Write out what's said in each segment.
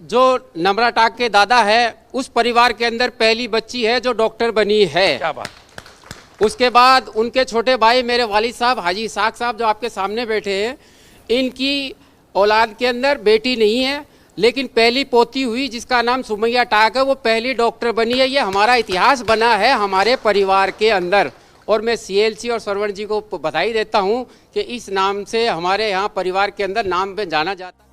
जो नम्रता के दादा है उस परिवार के अंदर पहली बच्ची है जो डॉक्टर बनी है। क्या बात। उसके बाद उनके छोटे भाई मेरे वालिद साहब हाजी इसाक साहब जो आपके सामने बैठे हैं, इनकी औलाद के अंदर बेटी नहीं है, लेकिन पहली पोती हुई जिसका नाम सुमैया टाक है, वो पहली डॉक्टर बनी है। ये हमारा इतिहास बना है हमारे परिवार के अंदर। और मैं CLC और सरवण जी को बधाई देता हूँ कि इस नाम से हमारे यहाँ परिवार के अंदर नाम पे जाना जाता है।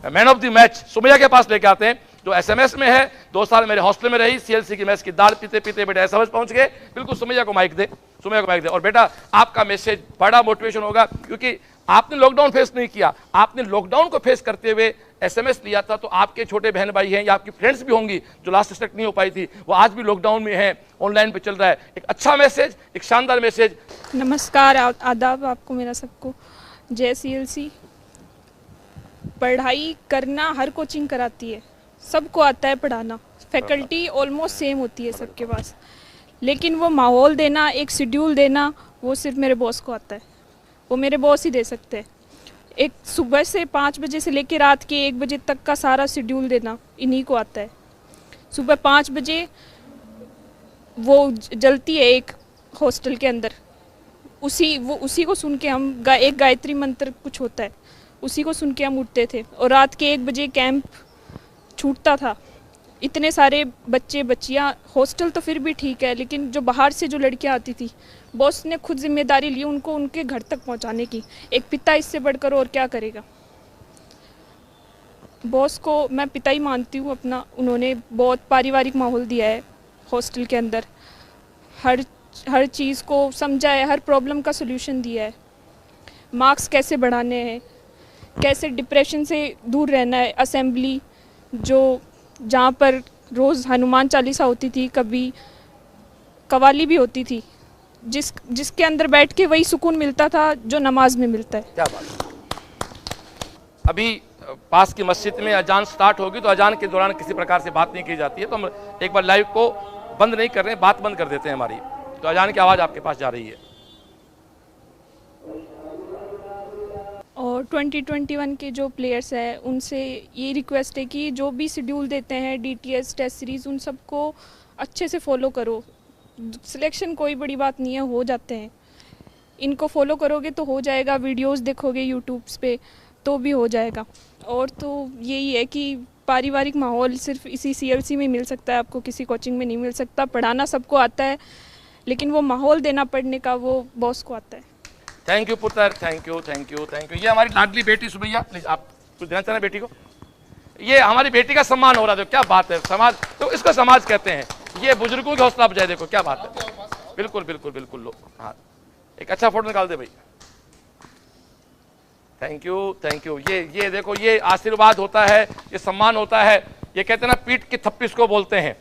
Man of the match Sumaiya के पास लेके आते हैं, जो SMS में है। 2 साल मेरे हॉस्टल में रही, CLC की मैच की दाल पीते पीते बेटा SMS पहुंच गए। बिल्कुल सुमैया को माइक दे, सुमैया को माइक दे। और बेटा आपका मैसेज बड़ा मोटिवेशन होगा, क्योंकि आपने लॉकडाउन फेस नहीं किया, आपने लॉकडाउन को फेस करते हुए SMS लिया था। तो आपके छोटे बहन भाई हैं या आपकी फ्रेंड्स भी होंगी जो लास्ट स्टेक नहीं हो पाई थी, वो आज भी लॉकडाउन में है, ऑनलाइन पे चल रहा है। एक अच्छा मैसेज, एक शानदार मैसेज। नमस्कार, आदाब आपको मेरा सबको। जय CLC। पढ़ाई करना हर कोचिंग कराती है, सबको आता है पढ़ाना, फैकल्टी ऑलमोस्ट सेम होती है सबके पास, लेकिन वो माहौल देना, एक शेड्यूल देना, वो सिर्फ मेरे बॉस को आता है। वो मेरे बॉस ही दे सकते हैं। एक सुबह से 5 बजे से लेकर रात के 1 बजे तक का सारा शेड्यूल देना इन्हीं को आता है। सुबह 5 बजे वो जलती है एक हॉस्टल के अंदर, उसी को सुन के हम एक गायत्री मंत्र कुछ होता है, उसी को सुन के हम उठते थे। और रात के 1 बजे कैंप छूटता था। इतने सारे बच्चे बच्चियां, हॉस्टल तो फिर भी ठीक है, लेकिन जो बाहर से जो लड़कियां आती थी, बॉस ने खुद जिम्मेदारी ली उनको उनके घर तक पहुंचाने की। एक पिता इससे बढ़कर और क्या करेगा। बॉस को मैं पिता ही मानती हूँ अपना। उन्होंने बहुत पारिवारिक माहौल दिया है हॉस्टल के अंदर, हर चीज़ को समझा है, हर प्रॉब्लम का सलूशन दिया है। मार्क्स कैसे बढ़ाने हैं, कैसे डिप्रेशन से दूर रहना है। असेंबली जो जहाँ पर रोज़ हनुमान चालीसा होती थी, कभी कवाली भी होती थी, जिसके अंदर बैठ के वही सुकून मिलता था जो नमाज में मिलता है। क्या बात। अभी पास की मस्जिद में अजान स्टार्ट होगी, तो अजान के दौरान किसी प्रकार से बात नहीं की जाती है, तो हम एक बार लाइव को बंद नहीं कर रहे हैं, बात बंद कर देते हैं हमारी। तो अजान की आवाज़ आपके पास जा रही है। और 2021 के जो प्लेयर्स हैं उनसे ये रिक्वेस्ट है कि जो भी शेड्यूल देते हैं, DTS टेस्ट सीरीज़, उन सबको अच्छे से फॉलो करो। सिलेक्शन कोई बड़ी बात नहीं है, हो जाते हैं। इनको फॉलो करोगे तो हो जाएगा, वीडियोस देखोगे यूट्यूब्स पे तो भी हो जाएगा। और तो यही है कि पारिवारिक माहौल सिर्फ इसी CLC में मिल सकता है, आपको किसी कोचिंग में नहीं मिल सकता। पढ़ाना सबको आता है, लेकिन वो माहौल देना पढ़ने का वो बॉस को आता है। थैंक यू पुत्र, thank you thank you thank you. ये हमारी लाडली बेटी सुमैया, प्लीज आप कुछ देना चाह रहे बेटी को। ये हमारी बेटी का सम्मान हो रहा है, क्या बात है। समाज तो इसको समाज कहते हैं। ये बुजुर्गों की हौसला अफजाई, देखो क्या बात है। बिल्कुल बिल्कुल बिल्कुल लो, हाँ एक अच्छा फोटो निकाल दे भाई। Thank you thank you. ये देखो, ये आशीर्वाद होता है, ये सम्मान होता है। ये कहते हैं ना, पीठ की थप्पी इसको बोलते हैं।